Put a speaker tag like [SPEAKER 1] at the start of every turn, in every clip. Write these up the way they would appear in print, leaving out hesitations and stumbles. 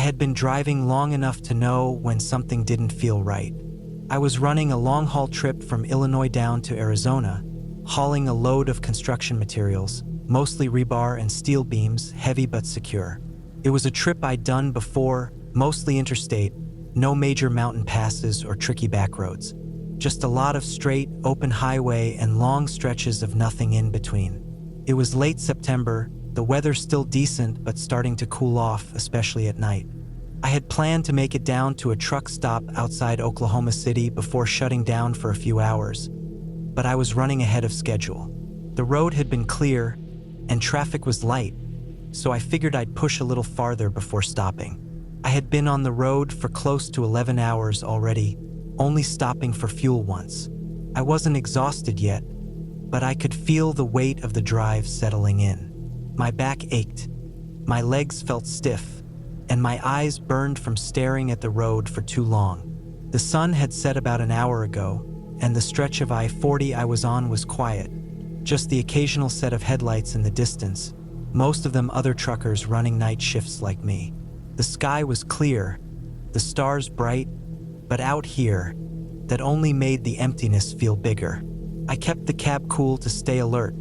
[SPEAKER 1] had been driving long enough to know when something didn't feel right. I was running a long-haul trip from Illinois down to Arizona, hauling a load of construction materials, mostly rebar and steel beams, heavy but secure. It was a trip I'd done before, mostly interstate, no major mountain passes or tricky back roads. Just a lot of straight, open highway and long stretches of nothing in between. It was late September, the weather still decent but starting to cool off, especially at night. I had planned to make it down to a truck stop outside Oklahoma City before shutting down for a few hours, but I was running ahead of schedule. The road had been clear, and traffic was light, so I figured I'd push a little farther before stopping. I had been on the road for close to 11 hours already, only stopping for fuel once. I wasn't exhausted yet, but I could feel the weight of the drive settling in. My back ached, my legs felt stiff, and my eyes burned from staring at the road for too long. The sun had set about an hour ago, and the stretch of I-40 I was on was quiet, just the occasional set of headlights in the distance, most of them other truckers running night shifts like me. The sky was clear, the stars bright, but out here, that only made the emptiness feel bigger. I kept the cab cool to stay alert,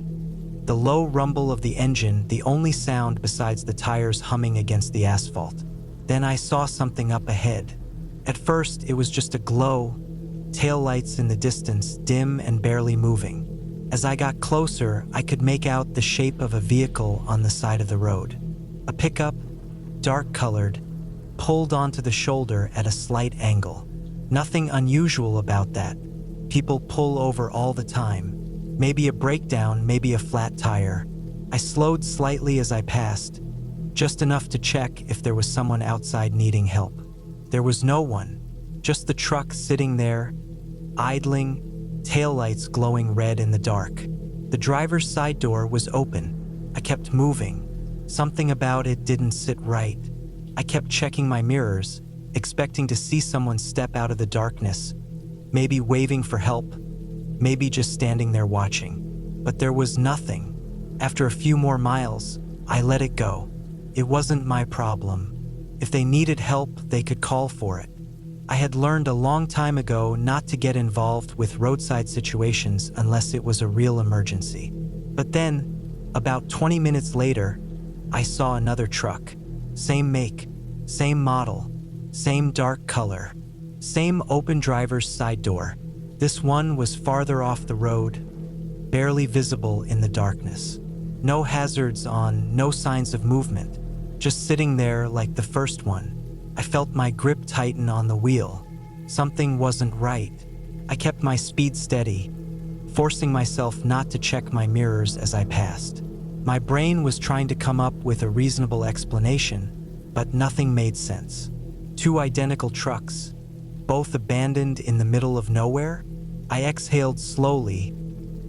[SPEAKER 1] the low rumble of the engine the only sound besides the tires humming against the asphalt. Then I saw something up ahead. At first, it was just a glow, taillights in the distance, dim and barely moving. As I got closer, I could make out the shape of a vehicle on the side of the road. A pickup, dark-colored, pulled onto the shoulder at a slight angle. Nothing unusual about that. People pull over all the time. Maybe a breakdown, maybe a flat tire. I slowed slightly as I passed, just enough to check if there was someone outside needing help. There was no one, just the truck sitting there, idling, taillights glowing red in the dark. The driver's side door was open. I kept moving. Something about it didn't sit right. I kept checking my mirrors, expecting to see someone step out of the darkness, maybe waving for help, maybe just standing there watching. But there was nothing. After a few more miles, I let it go. It wasn't my problem. If they needed help, they could call for it. I had learned a long time ago not to get involved with roadside situations unless it was a real emergency. But then, about 20 minutes later, I saw another truck. Same make, same model, same dark color, same open driver's side door. This one was farther off the road, barely visible in the darkness. No hazards on, no signs of movement, just sitting there like the first one. I felt my grip tighten on the wheel. Something wasn't right. I kept my speed steady, forcing myself not to check my mirrors as I passed. My brain was trying to come up with a reasonable explanation, but nothing made sense. Two identical trucks, both abandoned in the middle of nowhere. I exhaled slowly,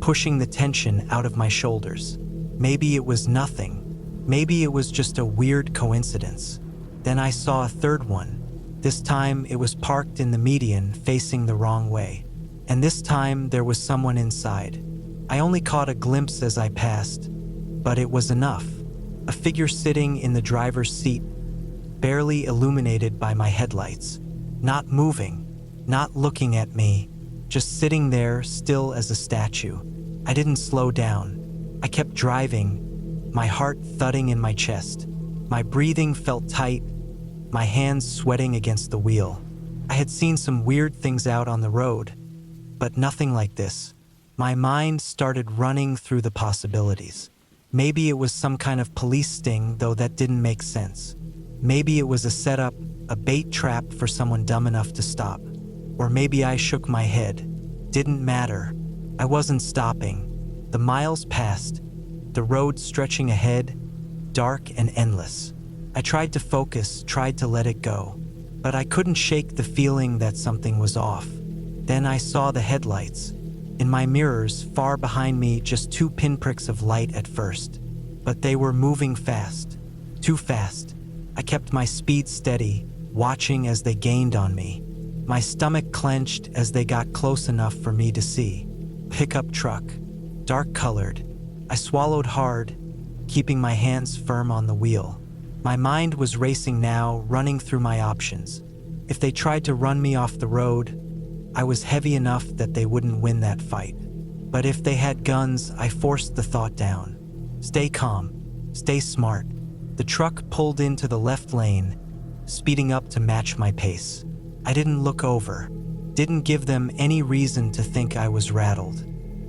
[SPEAKER 1] pushing the tension out of my shoulders. Maybe it was nothing. Maybe it was just a weird coincidence. Then I saw a third one. This time it was parked in the median, facing the wrong way. And this time there was someone inside. I only caught a glimpse as I passed, but it was enough. A figure sitting in the driver's seat, barely illuminated by my headlights. Not moving, not looking at me, just sitting there still as a statue. I didn't slow down. I kept driving, my heart thudding in my chest. My breathing felt tight, my hands sweating against the wheel. I had seen some weird things out on the road, but nothing like this. My mind started running through the possibilities. Maybe it was some kind of police sting, though that didn't make sense. Maybe it was a setup, a bait trap for someone dumb enough to stop. Or maybe I shook my head. Didn't matter. I wasn't stopping. The miles passed, the road stretching ahead, dark and endless. I tried to focus, tried to let it go, but I couldn't shake the feeling that something was off. Then I saw the headlights. In my mirrors, far behind me, just two pinpricks of light at first. But they were moving fast. Too fast. I kept my speed steady, watching as they gained on me. My stomach clenched as they got close enough for me to see. Pickup truck. Dark colored. I swallowed hard, keeping my hands firm on the wheel. My mind was racing now, running through my options. If they tried to run me off the road, I was heavy enough that they wouldn't win that fight. But if they had guns, I forced the thought down. Stay calm. Stay smart. The truck pulled into the left lane, speeding up to match my pace. I didn't look over. Didn't give them any reason to think I was rattled.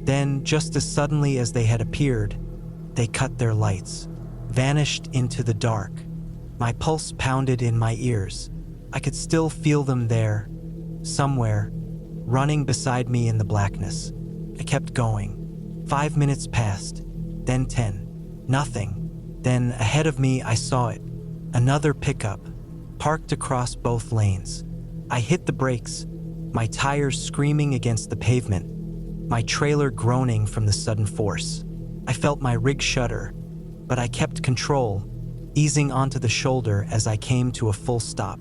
[SPEAKER 1] Then, just as suddenly as they had appeared, they cut their lights, vanished into the dark. My pulse pounded in my ears. I could still feel them there, somewhere, running beside me in the blackness. I kept going. 5 minutes passed, then 10. Nothing. Then, ahead of me, I saw it. Another pickup, parked across both lanes. I hit the brakes, my tires screaming against the pavement, my trailer groaning from the sudden force. I felt my rig shudder, but I kept control, easing onto the shoulder as I came to a full stop.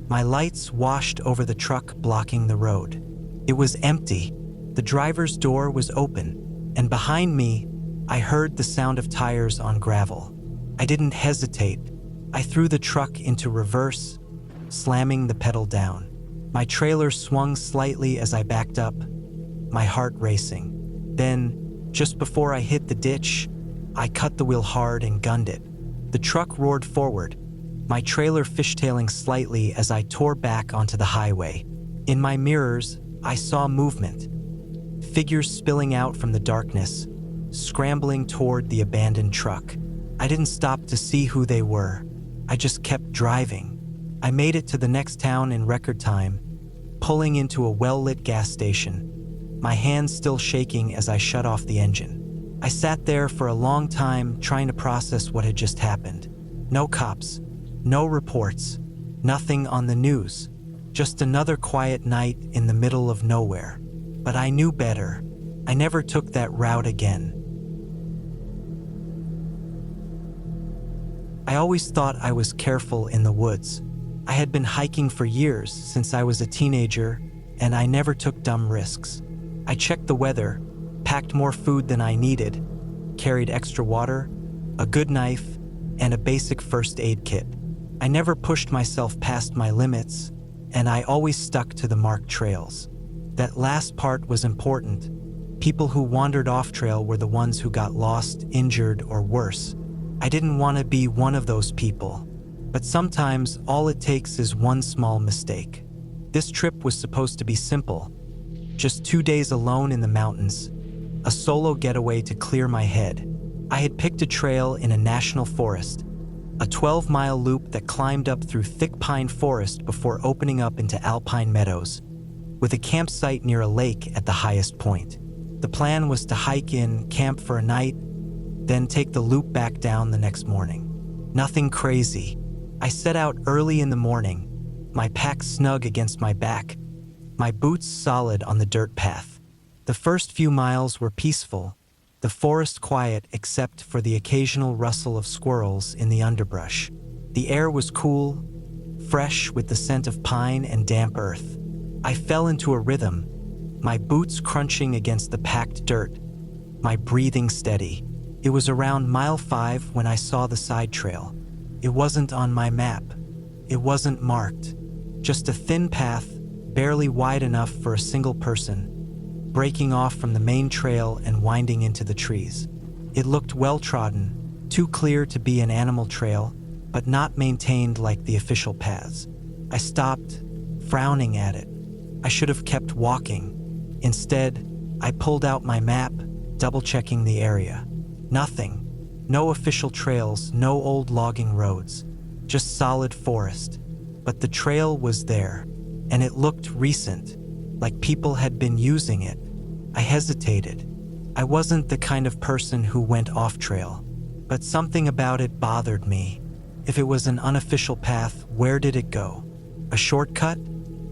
[SPEAKER 1] My lights washed over the truck blocking the road. It was empty. The driver's door was open, and behind me, I heard the sound of tires on gravel. I didn't hesitate. I threw the truck into reverse, slamming the pedal down. My trailer swung slightly as I backed up, my heart racing. Then, just before I hit the ditch, I cut the wheel hard and gunned it. The truck roared forward, my trailer fishtailing slightly as I tore back onto the highway. In my mirrors, I saw movement. Figures spilling out from the darkness, scrambling toward the abandoned truck. I didn't stop to see who they were. I just kept driving. I made it to the next town in record time, pulling into a well-lit gas station, my hands still shaking as I shut off the engine. I sat there for a long time trying to process what had just happened. No cops, no reports, nothing on the news, just another quiet night in the middle of nowhere. But I knew better. I never took that route again. I always thought I was careful in the woods. I had been hiking for years since I was a teenager, and I never took dumb risks. I checked the weather, packed more food than I needed, carried extra water, a good knife, and a basic first aid kit. I never pushed myself past my limits, and I always stuck to the marked trails. That last part was important. People who wandered off trail were the ones who got lost, injured, or worse. I didn't want to be one of those people. But sometimes all it takes is one small mistake. This trip was supposed to be simple. Just 2 days alone in the mountains, a solo getaway to clear my head. I had picked a trail in a national forest, a 12-mile loop that climbed up through thick pine forest before opening up into alpine meadows, with a campsite near a lake at the highest point. The plan was to hike in, camp for a night, then take the loop back down the next morning. Nothing crazy. I set out early in the morning, my pack snug against my back, my boots solid on the dirt path. The first few miles were peaceful, the forest quiet except for the occasional rustle of squirrels in the underbrush. The air was cool, fresh with the scent of pine and damp earth. I fell into a rhythm, my boots crunching against the packed dirt, my breathing steady. It was around mile 5 when I saw the side trail. It wasn't on my map. It wasn't marked. Just a thin path, barely wide enough for a single person, breaking off from the main trail and winding into the trees. It looked well-trodden, too clear to be an animal trail, but not maintained like the official paths. I stopped, frowning at it. I should have kept walking. Instead, I pulled out my map, double-checking the area. Nothing. No official trails, no old logging roads, just solid forest. But the trail was there, and it looked recent, like people had been using it. I hesitated. I wasn't the kind of person who went off trail, but something about it bothered me. If it was an unofficial path, where did it go? A shortcut?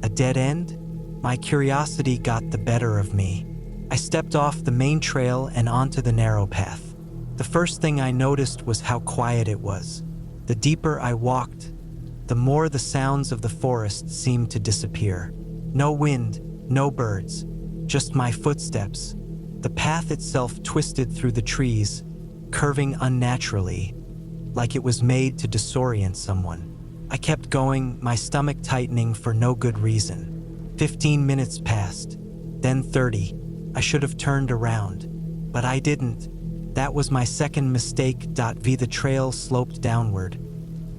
[SPEAKER 1] A dead end? My curiosity got the better of me. I stepped off the main trail and onto the narrow path. The first thing I noticed was how quiet it was. The deeper I walked, the more the sounds of the forest seemed to disappear. No wind, no birds, just my footsteps. The path itself twisted through the trees, curving unnaturally, like it was made to disorient someone. I kept going, my stomach tightening for no good reason. 15 minutes passed, then 30. I should have turned around, but I didn't. That was my second mistake. The trail sloped downward,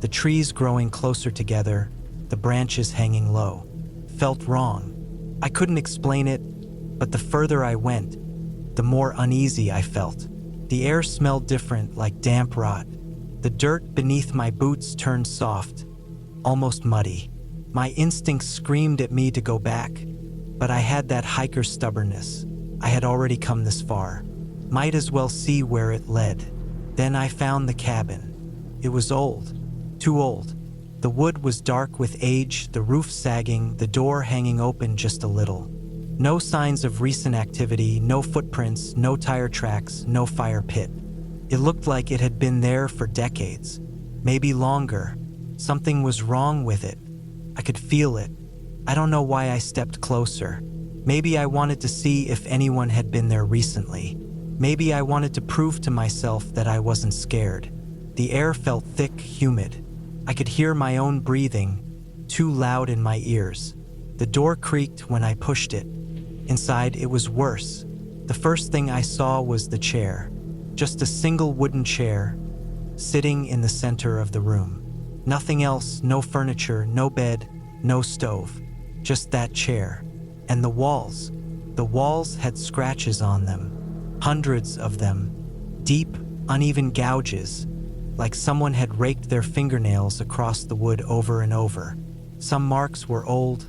[SPEAKER 1] the trees growing closer together, the branches hanging low. Felt wrong. I couldn't explain it, but the further I went, the more uneasy I felt. The air smelled different, like damp rot. The dirt beneath my boots turned soft, almost muddy. My instincts screamed at me to go back, but I had that hiker's stubbornness. I had already come this far. Might as well see where it led. Then I found the cabin. It was old, too old. The wood was dark with age, the roof sagging, the door hanging open just a little. No signs of recent activity, no footprints, no tire tracks, no fire pit. It looked like it had been there for decades, maybe longer. Something was wrong with it. I could feel it. I don't know why I stepped closer. Maybe I wanted to see if anyone had been there recently. Maybe I wanted to prove to myself that I wasn't scared. The air felt thick, humid. I could hear my own breathing, too loud in my ears. The door creaked when I pushed it. Inside, it was worse. The first thing I saw was the chair. Just a single wooden chair, sitting in the center of the room. Nothing else, no furniture, no bed, no stove. Just that chair. And the walls. The walls had scratches on them. Hundreds of them. Deep, uneven gouges, like someone had raked their fingernails across the wood over and over. Some marks were old,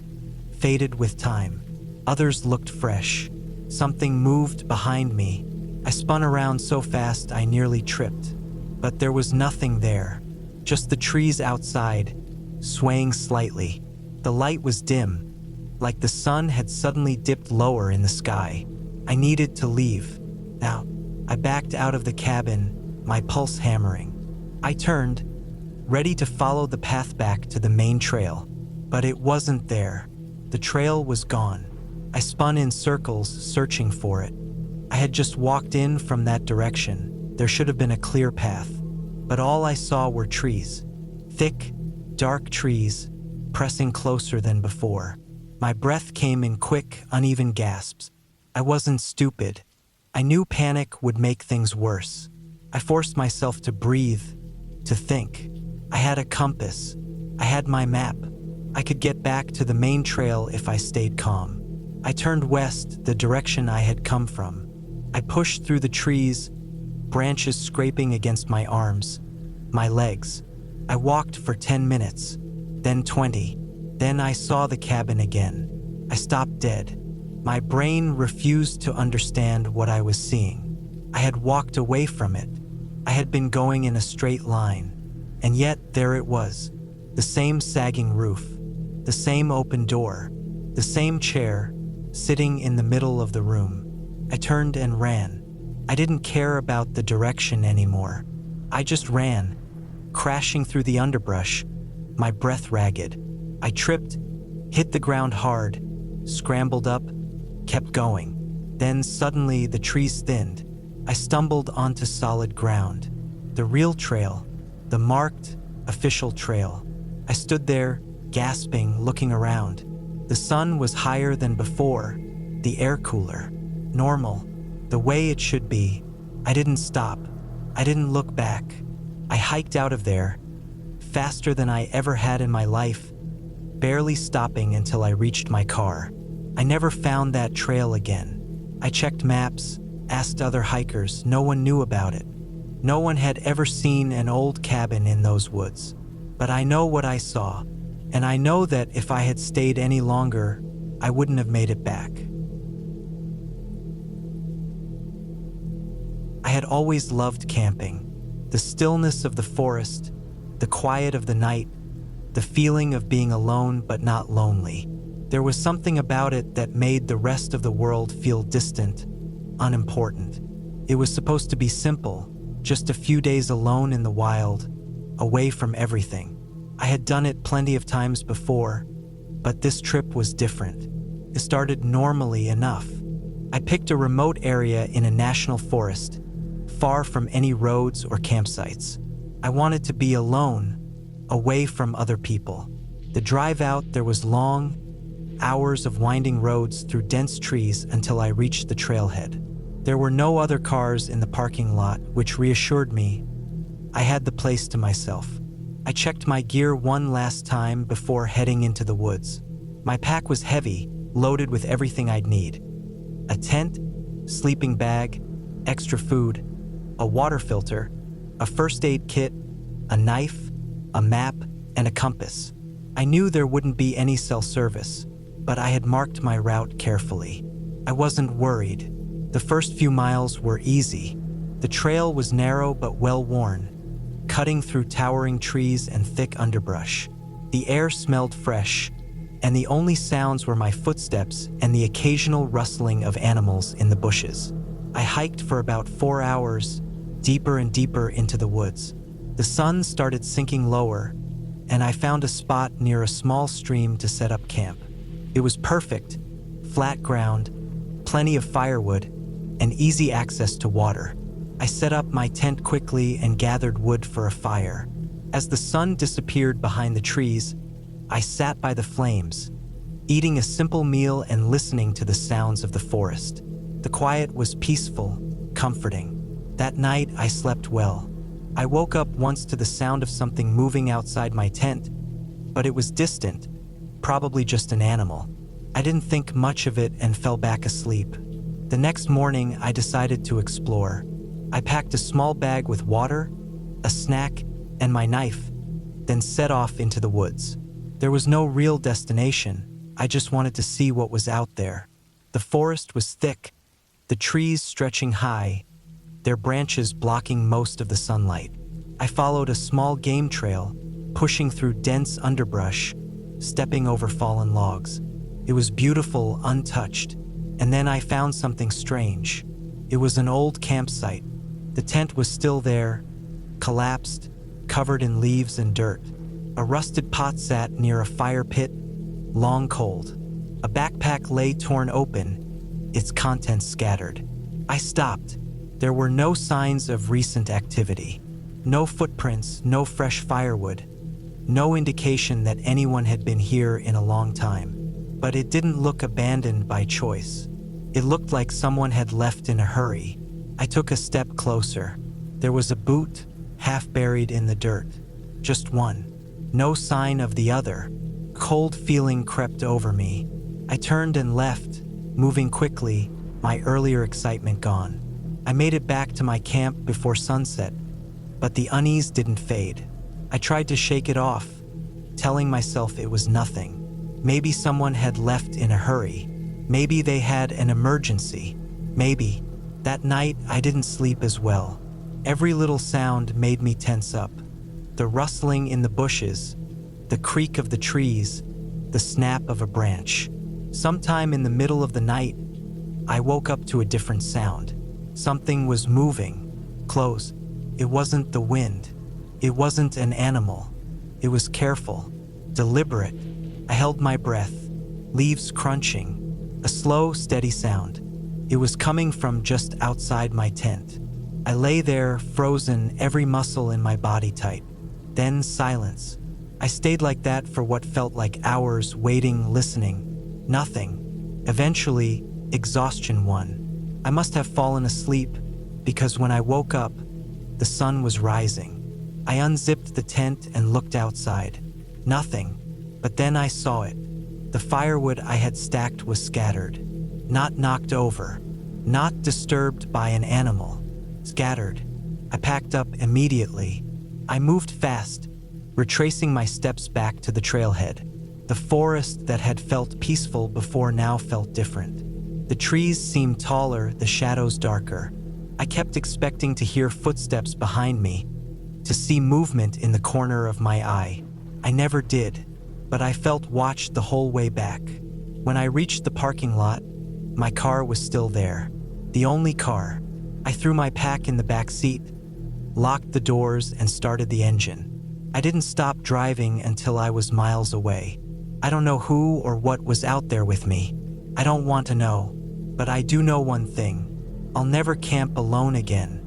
[SPEAKER 1] faded with time. Others looked fresh. Something moved behind me. I spun around so fast I nearly tripped. But there was nothing there. Just the trees outside, swaying slightly. The light was dim, like the sun had suddenly dipped lower in the sky. I needed to leave. Now, I backed out of the cabin, my pulse hammering. I turned, ready to follow the path back to the main trail. But it wasn't there. The trail was gone. I spun in circles, searching for it. I had just walked in from that direction. There should have been a clear path. But all I saw were trees. Thick, dark trees, pressing closer than before. My breath came in quick, uneven gasps. I wasn't stupid. I knew panic would make things worse. I forced myself to breathe, to think. I had a compass. I had my map. I could get back to the main trail if I stayed calm. I turned west, the direction I had come from. I pushed through the trees, branches scraping against my arms, my legs. I walked for 10 minutes, then 20. Then I saw the cabin again. I stopped dead. My brain refused to understand what I was seeing. I had walked away from it. I had been going in a straight line. And yet there it was. The same sagging roof, the same open door, the same chair, sitting in the middle of the room. I turned and ran. I didn't care about the direction anymore. I just ran, crashing through the underbrush, my breath ragged. I tripped, hit the ground hard, scrambled up, kept going. Then suddenly the trees thinned. I stumbled onto solid ground. The real trail, the marked, official trail. I stood there, gasping, looking around. The sun was higher than before, the air cooler, normal, the way it should be. I didn't stop. I didn't look back. I hiked out of there, faster than I ever had in my life, barely stopping until I reached my car. I never found that trail again. I checked maps, asked other hikers. No one knew about it. No one had ever seen an old cabin in those woods. But I know what I saw, and I know that if I had stayed any longer, I wouldn't have made it back. I had always loved camping. The stillness of the forest, the quiet of the night, the feeling of being alone but not lonely. There was something about it that made the rest of the world feel distant, unimportant. It was supposed to be simple, just a few days alone in the wild, away from everything. I had done it plenty of times before, but this trip was different. It started normally enough. I picked a remote area in a national forest, far from any roads or campsites. I wanted to be alone, away from other people. The drive out there was long, hours of winding roads through dense trees until I reached the trailhead. There were no other cars in the parking lot, which reassured me I had the place to myself. I checked my gear one last time before heading into the woods. My pack was heavy, loaded with everything I'd need. A tent, sleeping bag, extra food, a water filter, a first aid kit, a knife, a map, and a compass. I knew there wouldn't be any cell service, but I had marked my route carefully. I wasn't worried. The first few miles were easy. The trail was narrow but well-worn, cutting through towering trees and thick underbrush. The air smelled fresh, and the only sounds were my footsteps and the occasional rustling of animals in the bushes. I hiked for about 4 hours, deeper and deeper into the woods. The sun started sinking lower, and I found a spot near a small stream to set up camp. It was perfect, flat ground, plenty of firewood, and easy access to water. I set up my tent quickly and gathered wood for a fire. As the sun disappeared behind the trees, I sat by the flames, eating a simple meal and listening to the sounds of the forest. The quiet was peaceful, comforting. That night, I slept well. I woke up once to the sound of something moving outside my tent, but it was distant, probably just an animal. I didn't think much of it and fell back asleep. The next morning, I decided to explore. I packed a small bag with water, a snack, and my knife, then set off into the woods. There was no real destination. I just wanted to see what was out there. The forest was thick, the trees stretching high, their branches blocking most of the sunlight. I followed a small game trail, pushing through dense underbrush, stepping over fallen logs. It was beautiful, untouched, and then I found something strange. It was an old campsite. The tent was still there, collapsed, covered in leaves and dirt. A rusted pot sat near a fire pit, long cold. A backpack lay torn open, its contents scattered. I stopped. There were no signs of recent activity. No footprints, no fresh firewood. No indication that anyone had been here in a long time. But it didn't look abandoned by choice. It looked like someone had left in a hurry. I took a step closer. There was a boot, half buried in the dirt. Just one. No sign of the other. Cold feeling crept over me. I turned and left, moving quickly, my earlier excitement gone. I made it back to my camp before sunset, but the unease didn't fade. I tried to shake it off, telling myself it was nothing. Maybe someone had left in a hurry. Maybe they had an emergency. Maybe. That night, I didn't sleep as well. Every little sound made me tense up. The rustling in the bushes, the creak of the trees, the snap of a branch. Sometime in the middle of the night, I woke up to a different sound. Something was moving, close. It wasn't the wind. It wasn't an animal. It was careful, deliberate. I held my breath, leaves crunching, a slow, steady sound. It was coming from just outside my tent. I lay there, frozen, every muscle in my body tight. Then silence. I stayed like that for what felt like hours, waiting, listening. Nothing. Eventually, exhaustion won. I must have fallen asleep, because when I woke up, the sun was rising. I unzipped the tent and looked outside. Nothing. But then I saw it. The firewood I had stacked was scattered. Not knocked over. Not disturbed by an animal. Scattered. I packed up immediately. I moved fast, retracing my steps back to the trailhead. The forest that had felt peaceful before now felt different. The trees seemed taller, the shadows darker. I kept expecting to hear footsteps behind me, to see movement in the corner of my eye. I never did, but I felt watched the whole way back. When I reached the parking lot, my car was still there. The only car. I threw my pack in the back seat, locked the doors, and started the engine. I didn't stop driving until I was miles away. I don't know who or what was out there with me. I don't want to know, but I do know one thing. I'll never camp alone again.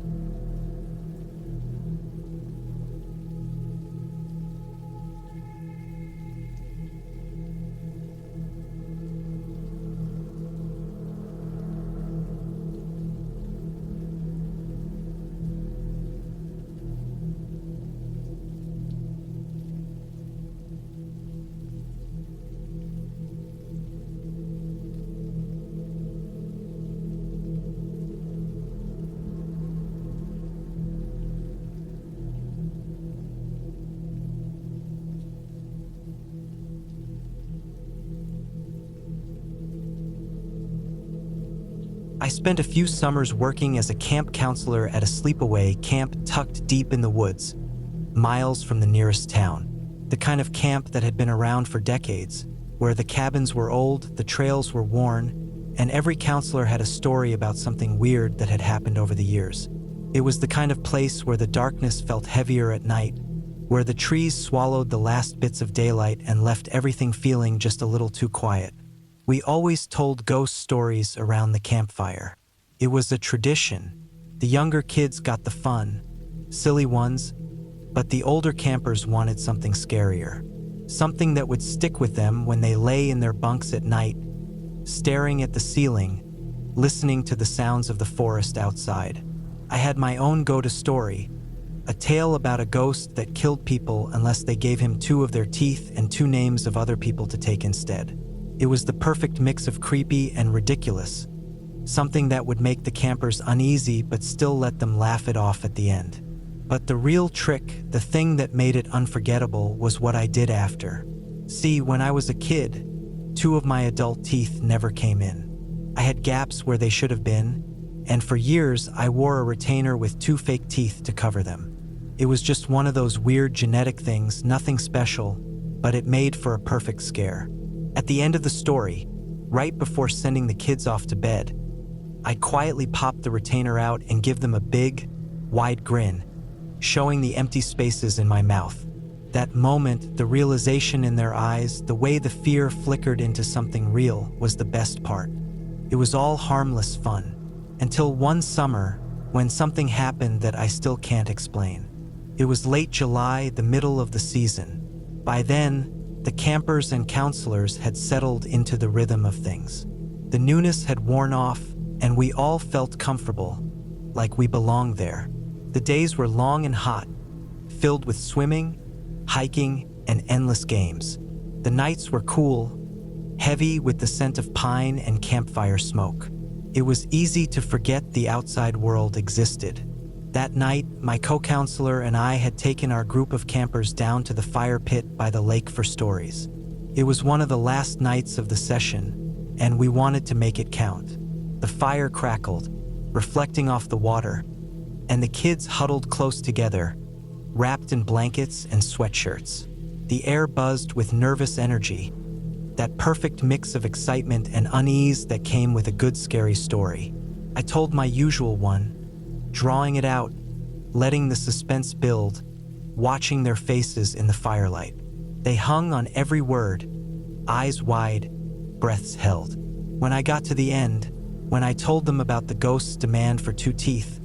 [SPEAKER 1] I spent a few summers working as a camp counselor at a sleepaway camp tucked deep in the woods, miles from the nearest town. The kind of camp that had been around for decades, where the cabins were old, the trails were worn, and every counselor had a story about something weird that had happened over the years. It was the kind of place where the darkness felt heavier at night, where the trees swallowed the last bits of daylight and left everything feeling just a little too quiet. We always told ghost stories around the campfire. It was a tradition. The younger kids got the fun, silly ones, but the older campers wanted something scarier. Something that would stick with them when they lay in their bunks at night, staring at the ceiling, listening to the sounds of the forest outside. I had my own go-to story, a tale about a ghost that killed people unless they gave him 2 of their teeth and 2 names of other people to take instead. It was the perfect mix of creepy and ridiculous, something that would make the campers uneasy but still let them laugh it off at the end. But the real trick, the thing that made it unforgettable, was what I did after. See, when I was a kid, 2 of my adult teeth never came in. I had gaps where they should have been, and for years I wore a retainer with 2 fake teeth to cover them. It was just one of those weird genetic things, nothing special, but it made for a perfect scare. At the end of the story, right before sending the kids off to bed, I'd quietly pop the retainer out and give them a big, wide grin, showing the empty spaces in my mouth. That moment, the realization in their eyes, the way the fear flickered into something real, was the best part. It was all harmless fun. Until one summer, when something happened that I still can't explain. It was late July, the middle of the season. By then, the campers and counselors had settled into the rhythm of things. The newness had worn off, and we all felt comfortable, like we belonged there. The days were long and hot, filled with swimming, hiking, and endless games. The nights were cool, heavy with the scent of pine and campfire smoke. It was easy to forget the outside world existed. That night, my co-counselor and I had taken our group of campers down to the fire pit by the lake for stories. It was one of the last nights of the session, and we wanted to make it count. The fire crackled, reflecting off the water, and the kids huddled close together, wrapped in blankets and sweatshirts. The air buzzed with nervous energy, that perfect mix of excitement and unease that came with a good scary story. I told my usual one, drawing it out, letting the suspense build, watching their faces in the firelight. They hung on every word, eyes wide, breaths held. When I got to the end, when I told them about the ghost's demand for 2 teeth,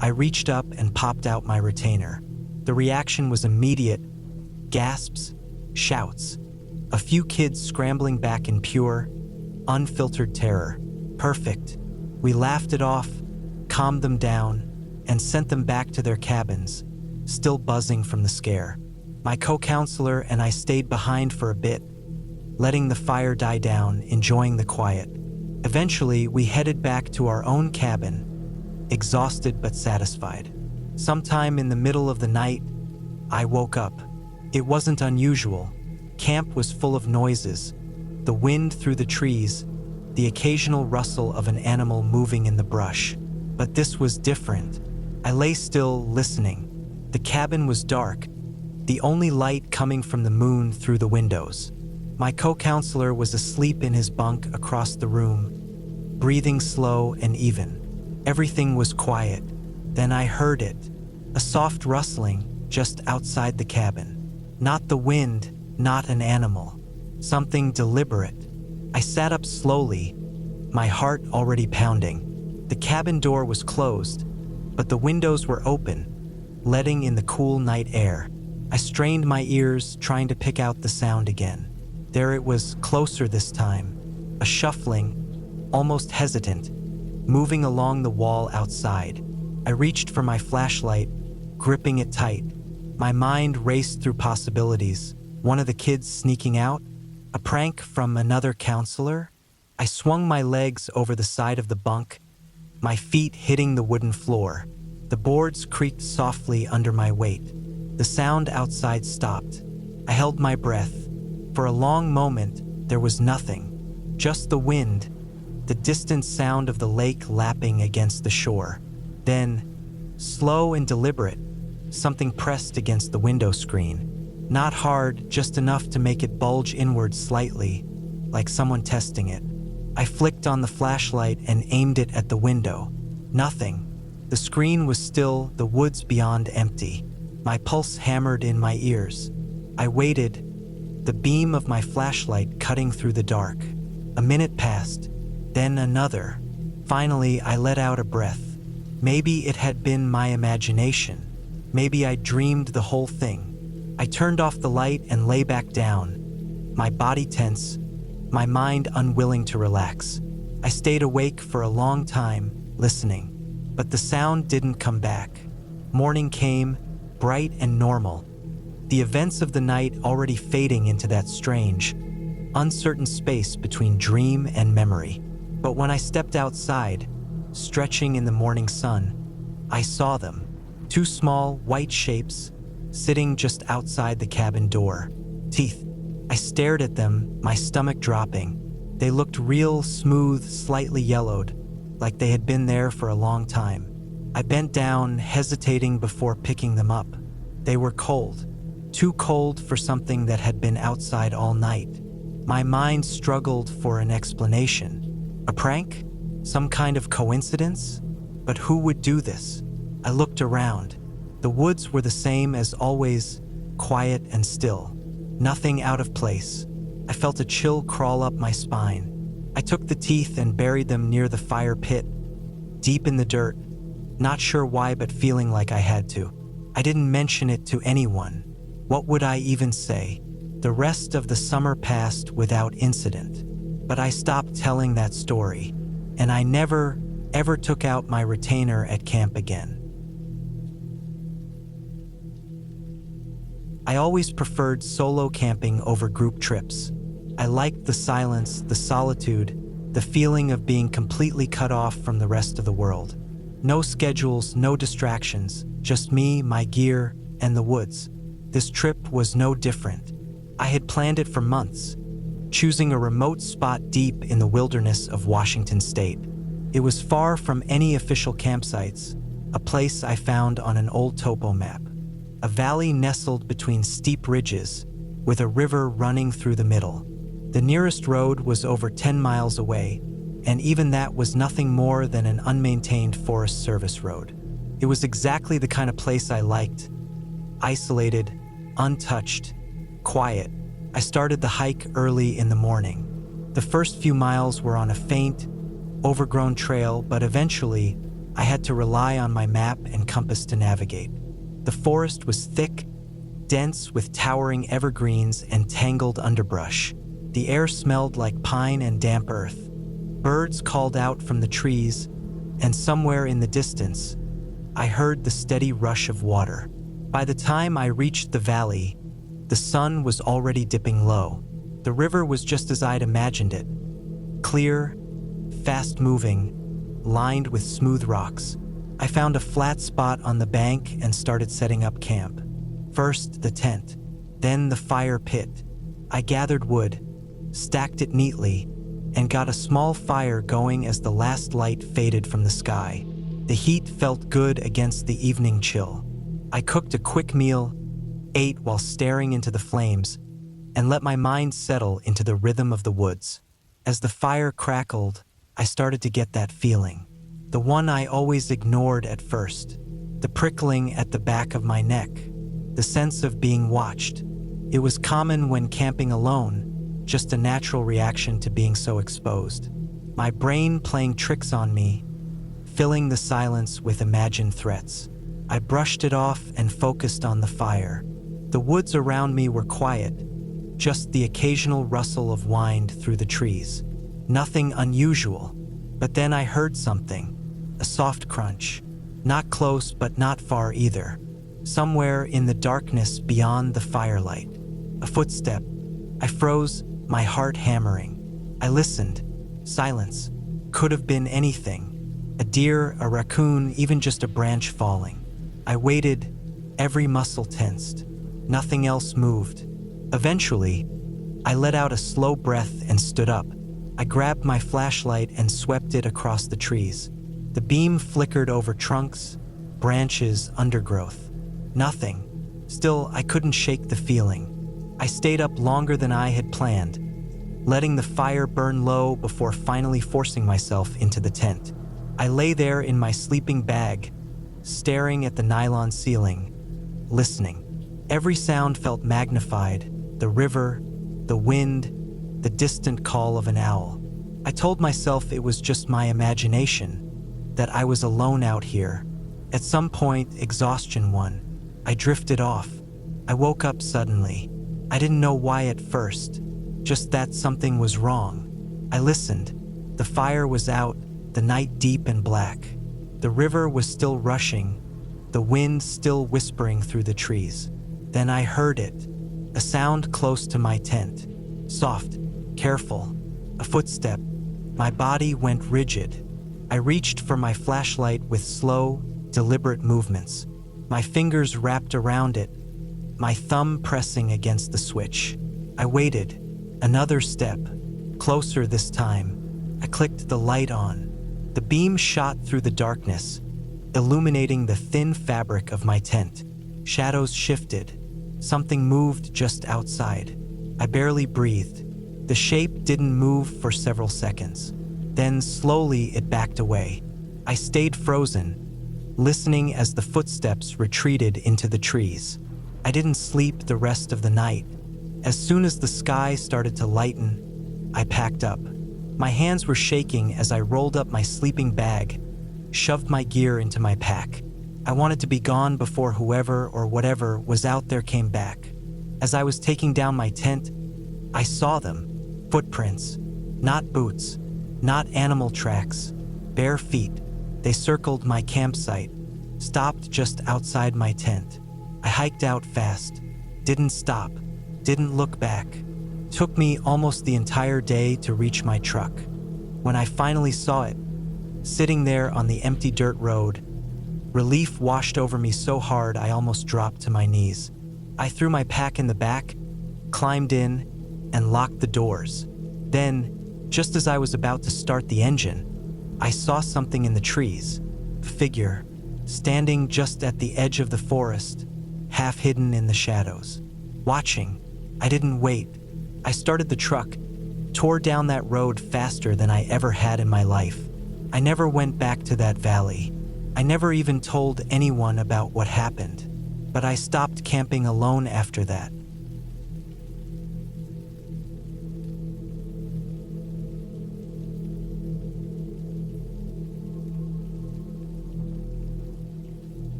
[SPEAKER 1] I reached up and popped out my retainer. The reaction was immediate: gasps, shouts. A few kids scrambling back in pure, unfiltered terror. Perfect. We laughed it off, calmed them down, and sent them back to their cabins, still buzzing from the scare. My co-counselor and I stayed behind for a bit, letting the fire die down, enjoying the quiet. Eventually, we headed back to our own cabin, exhausted but satisfied. Sometime in the middle of the night, I woke up. It wasn't unusual. Camp was full of noises, the wind through the trees, the occasional rustle of an animal moving in the brush. But this was different. I lay still, listening. The cabin was dark, the only light coming from the moon through the windows. My co-counselor was asleep in his bunk across the room, breathing slow and even. Everything was quiet. Then I heard it, a soft rustling just outside the cabin. Not the wind, not an animal, something deliberate. I sat up slowly, my heart already pounding. The cabin door was closed, but the windows were open, letting in the cool night air. I strained my ears, trying to pick out the sound again. There it was, closer this time, a shuffling, almost hesitant, moving along the wall outside. I reached for my flashlight, gripping it tight. My mind raced through possibilities. One of the kids sneaking out? A prank from another counselor? I swung my legs over the side of the bunk, my feet hitting the wooden floor. The boards creaked softly under my weight. The sound outside stopped. I held my breath. For a long moment, there was nothing. Just the wind, the distant sound of the lake lapping against the shore. Then, slow and deliberate, something pressed against the window screen. Not hard, just enough to make it bulge inward slightly, like someone testing it. I flicked on the flashlight and aimed it at the window. Nothing. The screen was still, the woods beyond empty. My pulse hammered in my ears. I waited, the beam of my flashlight cutting through the dark. A minute passed, then another. Finally, I let out a breath. Maybe it had been my imagination. Maybe I dreamed the whole thing. I turned off the light and lay back down, my body tense, my mind unwilling to relax. I stayed awake for a long time, listening, but the sound didn't come back. Morning came, bright and normal. The events of the night already fading into that strange, uncertain space between dream and memory. But when I stepped outside, stretching in the morning sun, I saw them. Two small, white shapes, sitting just outside the cabin door. Teeth. I stared at them, my stomach dropping. They looked real, smooth, slightly yellowed, like they had been there for a long time. I bent down, hesitating before picking them up. They were cold. Too cold for something that had been outside all night. My mind struggled for an explanation. A prank? Some kind of coincidence? But who would do this? I looked around. The woods were the same as always, quiet and still. Nothing out of place. I felt a chill crawl up my spine. I took the teeth and buried them near the fire pit, deep in the dirt. Not sure why, but feeling like I had to. I didn't mention it to anyone. What would I even say? The rest of the summer passed without incident. But I stopped telling that story, and I never, ever took out my retainer at camp again. I always preferred solo camping over group trips. I liked the silence, the solitude, the feeling of being completely cut off from the rest of the world. No schedules, no distractions, just me, my gear, and the woods. This trip was no different. I had planned it for months, choosing a remote spot deep in the wilderness of Washington state. It was far from any official campsites, a place I found on an old topo map. A valley nestled between steep ridges, with a river running through the middle. The nearest road was over 10 miles away, and even that was nothing more than an unmaintained Forest Service road. It was exactly the kind of place I liked. Isolated, untouched, quiet. I started the hike early in the morning. The first few miles were on a faint, overgrown trail, but eventually I had to rely on my map and compass to navigate. The forest was thick, dense with towering evergreens and tangled underbrush. The air smelled like pine and damp earth. Birds called out from the trees, and somewhere in the distance, I heard the steady rush of water. By the time I reached the valley, the sun was already dipping low. The river was just as I'd imagined it. Clear, fast-moving, lined with smooth rocks. I found a flat spot on the bank and started setting up camp. First, the tent, then the fire pit. I gathered wood, stacked it neatly, and got a small fire going as the last light faded from the sky. The heat felt good against the evening chill. I cooked a quick meal, ate while staring into the flames, and let my mind settle into the rhythm of the woods. As the fire crackled, I started to get that feeling. The one I always ignored at first. The prickling at the back of my neck. The sense of being watched. It was common when camping alone, just a natural reaction to being so exposed. My brain playing tricks on me, filling the silence with imagined threats. I brushed it off and focused on the fire. The woods around me were quiet, just the occasional rustle of wind through the trees. Nothing unusual. But then I heard something. A soft crunch. Not close, but not far either. Somewhere in the darkness beyond the firelight. A footstep. I froze, my heart hammering. I listened. Silence. Could have been anything. A deer, a raccoon, even just a branch falling. I waited, every muscle tensed. Nothing else moved. Eventually, I let out a slow breath and stood up. I grabbed my flashlight and swept it across the trees. The beam flickered over trunks, branches, undergrowth. Nothing. Still, I couldn't shake the feeling. I stayed up longer than I had planned, letting the fire burn low before finally forcing myself into the tent. I lay there in my sleeping bag, staring at the nylon ceiling, listening. Every sound felt magnified: the river, the wind, the distant call of an owl. I told myself it was just my imagination, that I was alone out here. At some point, exhaustion won. I drifted off. I woke up suddenly. I didn't know why at first, just that something was wrong. I listened. The fire was out, the night deep and black. The river was still rushing, the wind still whispering through the trees. Then I heard it, a sound close to my tent. Soft, careful, a footstep. My body went rigid. I reached for my flashlight with slow, deliberate movements. My fingers wrapped around it, my thumb pressing against the switch. I waited. Another step, closer this time. I clicked the light on. The beam shot through the darkness, illuminating the thin fabric of my tent. Shadows shifted. Something moved just outside. I barely breathed. The shape didn't move for several seconds. Then slowly it backed away. I stayed frozen, listening as the footsteps retreated into the trees. I didn't sleep the rest of the night. As soon as the sky started to lighten, I packed up. My hands were shaking as I rolled up my sleeping bag, shoved my gear into my pack. I wanted to be gone before whoever or whatever was out there came back. As I was taking down my tent, I saw them. Footprints. Not boots. Not animal tracks. Bare feet. They circled my campsite, stopped just outside my tent. I hiked out fast. Didn't stop. Didn't look back. Took me almost the entire day to reach my truck. When I finally saw it, sitting there on the empty dirt road, relief washed over me so hard I almost dropped to my knees. I threw my pack in the back, climbed in, and locked the doors. Then, just as I was about to start the engine, I saw something in the trees. A figure, standing just at the edge of the forest, half hidden in the shadows. Watching. I didn't wait. I started the truck, tore down that road faster than I ever had in my life. I never went back to that valley. I never even told anyone about what happened. But I stopped camping alone after that.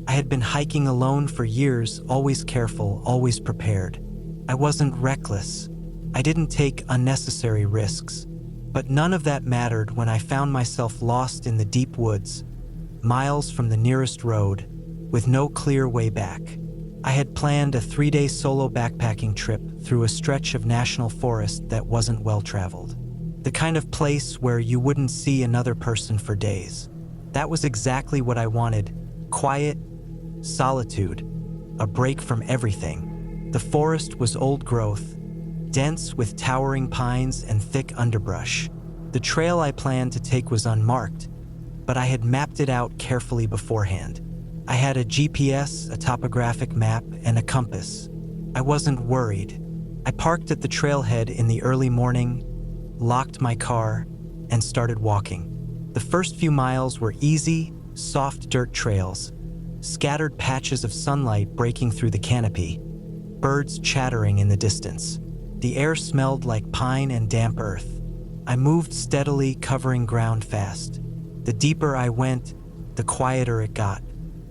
[SPEAKER 1] I had been hiking alone for years, always careful, always prepared. I wasn't reckless. I didn't take unnecessary risks. But none of that mattered when I found myself lost in the deep woods, miles from the nearest road, with no clear way back. I had planned a 3-day solo backpacking trip through a stretch of national forest that wasn't well traveled. The kind of place where you wouldn't see another person for days. That was exactly what I wanted. Quiet, solitude, a break from everything. The forest was old growth, dense with towering pines and thick underbrush. The trail I planned to take was unmarked, but I had mapped it out carefully beforehand. I had a GPS, a topographic map, and a compass. I wasn't worried. I parked at the trailhead in the early morning, locked my car, and started walking. The first few miles were easy, soft dirt trails, scattered patches of sunlight breaking through the canopy, birds chattering in the distance. The air smelled like pine and damp earth. I moved steadily, covering ground fast. The deeper I went, the quieter it got.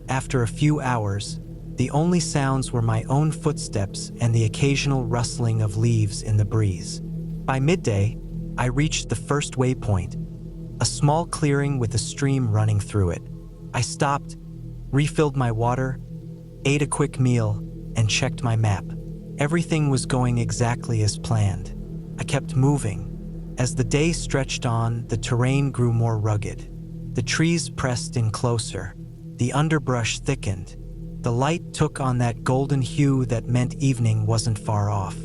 [SPEAKER 1] After a few hours, the only sounds were my own footsteps and the occasional rustling of leaves in the breeze. By midday, I reached the first waypoint, a small clearing with a stream running through it. I stopped, refilled my water, ate a quick meal, and checked my map. Everything was going exactly as planned. I kept moving. As the day stretched on, the terrain grew more rugged. The trees pressed in closer. The underbrush thickened. The light took on that golden hue that meant evening wasn't far off.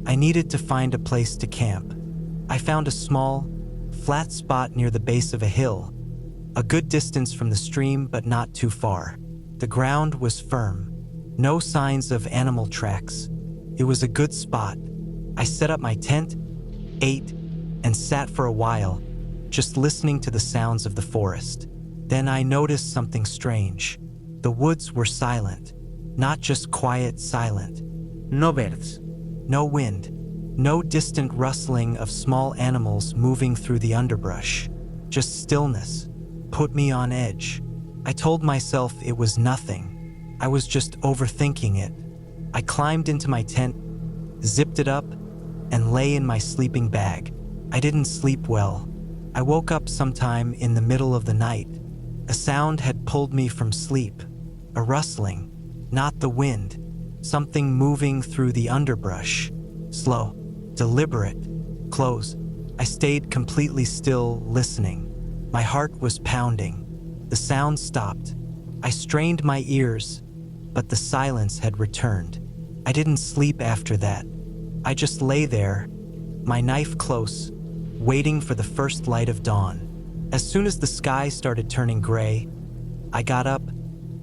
[SPEAKER 1] I needed to find a place to camp. I found a small, flat spot near the base of a hill, a good distance from the stream but not too far. The ground was firm, no signs of animal tracks. It was a good spot. I set up my tent, ate, and sat for a while, just listening to the sounds of the forest. Then I noticed something strange. The woods were silent, not just quiet, silent.
[SPEAKER 2] No birds.
[SPEAKER 1] No wind, no distant rustling of small animals moving through the underbrush. Just stillness. Put me on edge. I told myself it was nothing. I was just overthinking it. I climbed into my tent, zipped it up, and lay in my sleeping bag. I didn't sleep well. I woke up sometime in the middle of the night. A sound had pulled me from sleep. A rustling, not the wind. Something moving through the underbrush. Slow, deliberate, close. I stayed completely still, listening. My heart was pounding. The sound stopped. I strained my ears, but the silence had returned. I didn't sleep after that. I just lay there, my knife close, waiting for the first light of dawn. As soon as the sky started turning gray, I got up,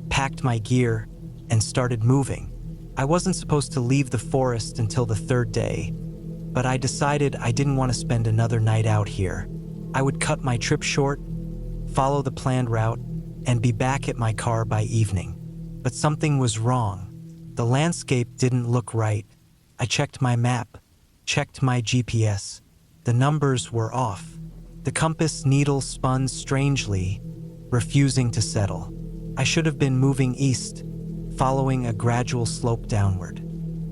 [SPEAKER 1] packed my gear, and started moving. I wasn't supposed to leave the forest until the third day, but I decided I didn't want to spend another night out here. I would cut my trip short, follow the planned route, and be back at my car by evening. But something was wrong. The landscape didn't look right. I checked my map, checked my GPS. The numbers were off. The compass needle spun strangely, refusing to settle. I should have been moving east, following a gradual slope downward.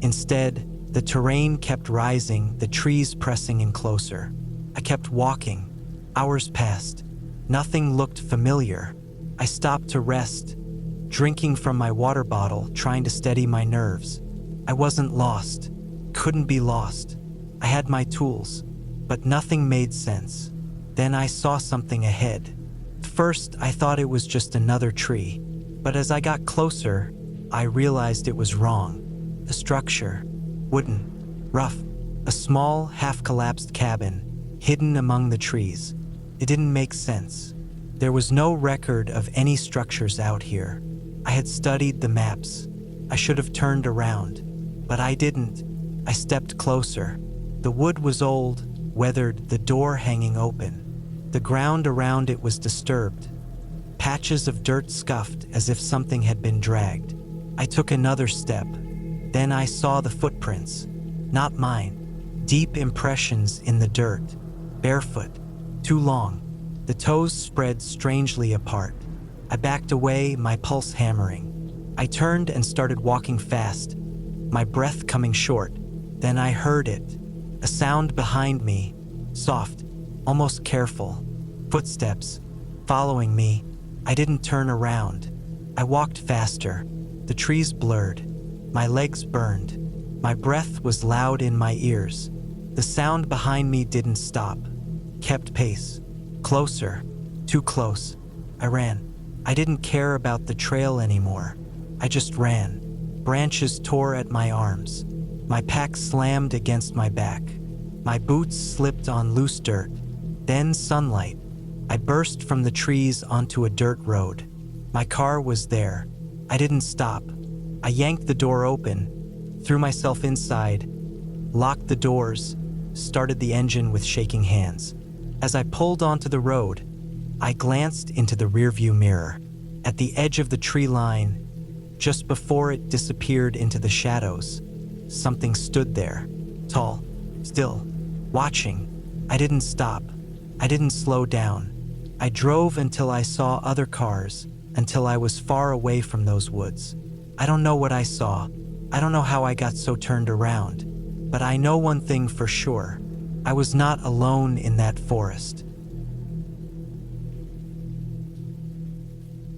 [SPEAKER 1] Instead, the terrain kept rising, the trees pressing in closer. I kept walking. Hours passed. Nothing looked familiar. I stopped to rest, drinking from my water bottle, trying to steady my nerves. I wasn't lost. Couldn't be lost. I had my tools, but nothing made sense. Then I saw something ahead. First, I thought it was just another tree, but as I got closer, I realized it was wrong. The structure, wooden, rough, a small, half-collapsed cabin, hidden among the trees. It didn't make sense. There was no record of any structures out here. I had studied the maps. I should have turned around, but I didn't. I stepped closer. The wood was old, weathered, the door hanging open. The ground around it was disturbed. Patches of dirt scuffed as if something had been dragged. I took another step. Then I saw the footprints. Not mine. Deep impressions in the dirt. Barefoot. Too long. The toes spread strangely apart. I backed away, my pulse hammering. I turned and started walking fast, my breath coming short. Then I heard it. A sound behind me. Soft, almost careful. Footsteps. Following me. I didn't turn around. I walked faster. The trees blurred. My legs burned. My breath was loud in my ears. The sound behind me didn't stop. Kept pace. Closer. Too close. I ran. I didn't care about the trail anymore. I just ran. Branches tore at my arms. My pack slammed against my back. My boots slipped on loose dirt. Then sunlight. I burst from the trees onto a dirt road. My car was there. I didn't stop. I yanked the door open, threw myself inside, locked the doors, started the engine with shaking hands. As I pulled onto the road, I glanced into the rearview mirror. At the edge of the tree line, just before it disappeared into the shadows, something stood there, tall, Still, watching. I didn't stop. I didn't slow down. I drove until I saw other cars, until I was far away from those woods. I don't know what I saw. I don't know how I got so turned around. But I know one thing for sure. I was not alone in that forest.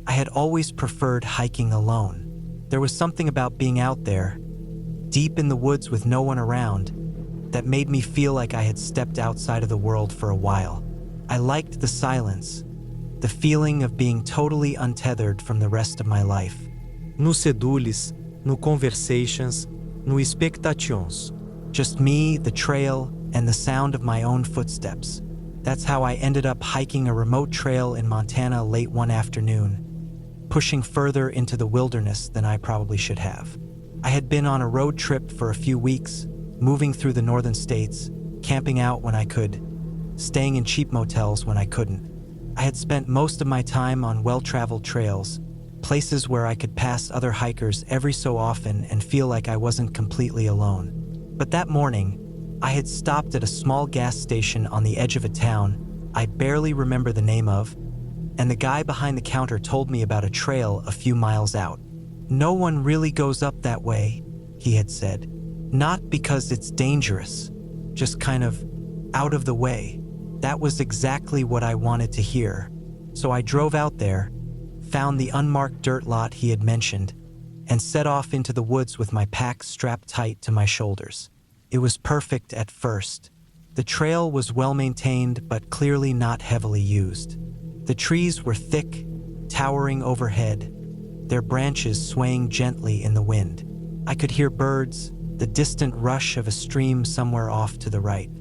[SPEAKER 1] I had always preferred hiking alone. There was something about being out there, deep in the woods with no one around, that made me feel like I had stepped outside of the world for a while. I liked the silence, the feeling of being totally untethered from the rest of my life.
[SPEAKER 2] No sedulis, no conversations, no expectations.
[SPEAKER 1] Just me, the trail, and the sound of my own footsteps. That's how I ended up hiking a remote trail in Montana late one afternoon, pushing further into the wilderness than I probably should have. I had been on a road trip for a few weeks, moving through the northern states, camping out when I could, staying in cheap motels when I couldn't. I had spent most of my time on well-traveled trails, places where I could pass other hikers every so often and feel like I wasn't completely alone. But that morning, I had stopped at a small gas station on the edge of a town I barely remember the name of, and the guy behind the counter told me about a trail a few miles out. "No one really goes up that way," he had said. "Not because it's dangerous, just kind of out of the way." That was exactly what I wanted to hear. So I drove out there, found the unmarked dirt lot he had mentioned, and set off into the woods with my pack strapped tight to my shoulders. It was perfect at first. The trail was well maintained but clearly not heavily used. The trees were thick, towering overhead, their branches swaying gently in the wind. I could hear birds, the distant rush of a stream somewhere off to the right.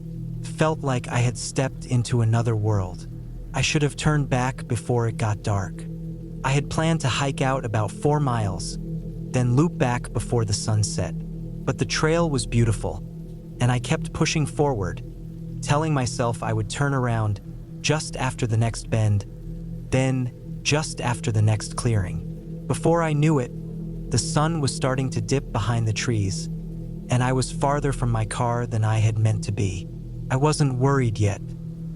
[SPEAKER 1] Felt like I had stepped into another world. I should have turned back before it got dark. I had planned to hike out about 4 miles, then loop back before the sun set. But the trail was beautiful, and I kept pushing forward, telling myself I would turn around just after the next bend, then just after the next clearing. Before I knew it, the sun was starting to dip behind the trees, and I was farther from my car than I had meant to be. I wasn't worried yet.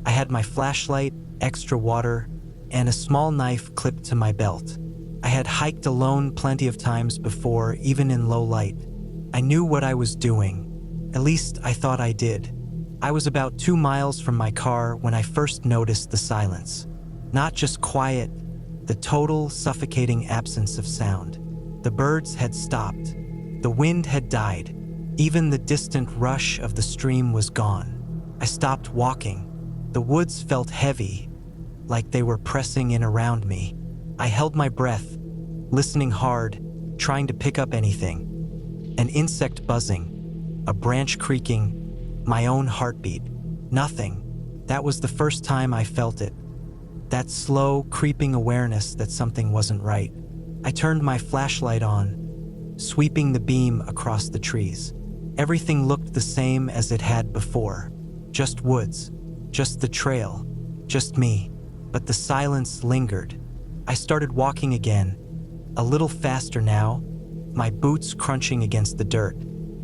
[SPEAKER 1] I had my flashlight, extra water, and a small knife clipped to my belt. I had hiked alone plenty of times before, even in low light. I knew what I was doing. At least I thought I did. I was about 2 miles from my car when I first noticed the silence. Not just quiet, the total suffocating absence of sound. The birds had stopped. The wind had died. Even the distant rush of the stream was gone. I stopped walking. The woods felt heavy, like they were pressing in around me. I held my breath, listening hard, trying to pick up anything. An insect buzzing, a branch creaking, my own heartbeat. Nothing. That was the first time I felt it. That slow, creeping awareness that something wasn't right. I turned my flashlight on, sweeping the beam across the trees. Everything looked the same as it had before. Just woods, just the trail, just me. But the silence lingered. I started walking again, a little faster now, my boots crunching against the dirt.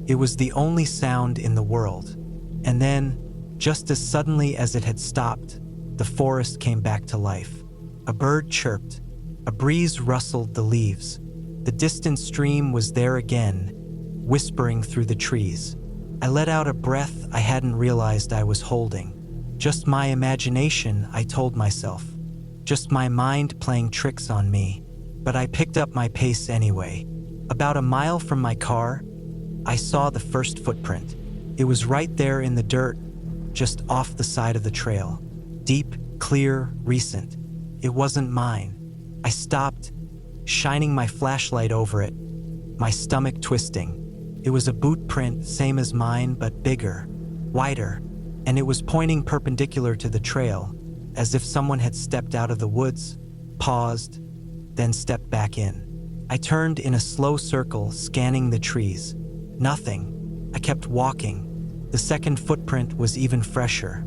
[SPEAKER 1] It was the only sound in the world. And then, just as suddenly as it had stopped, the forest came back to life. A bird chirped. A breeze rustled the leaves. The distant stream was there again, whispering through the trees. I let out a breath I hadn't realized I was holding. Just my imagination, I told myself. Just my mind playing tricks on me. But I picked up my pace anyway. About a mile from my car, I saw the first footprint. It was right there in the dirt, just off the side of the trail. Deep, clear, recent. It wasn't mine. I stopped, shining my flashlight over it, my stomach twisting. It was a boot print, same as mine, but bigger, wider, and it was pointing perpendicular to the trail, as if someone had stepped out of the woods, paused, then stepped back in. I turned in a slow circle, scanning the trees. Nothing. I kept walking. The second footprint was even fresher.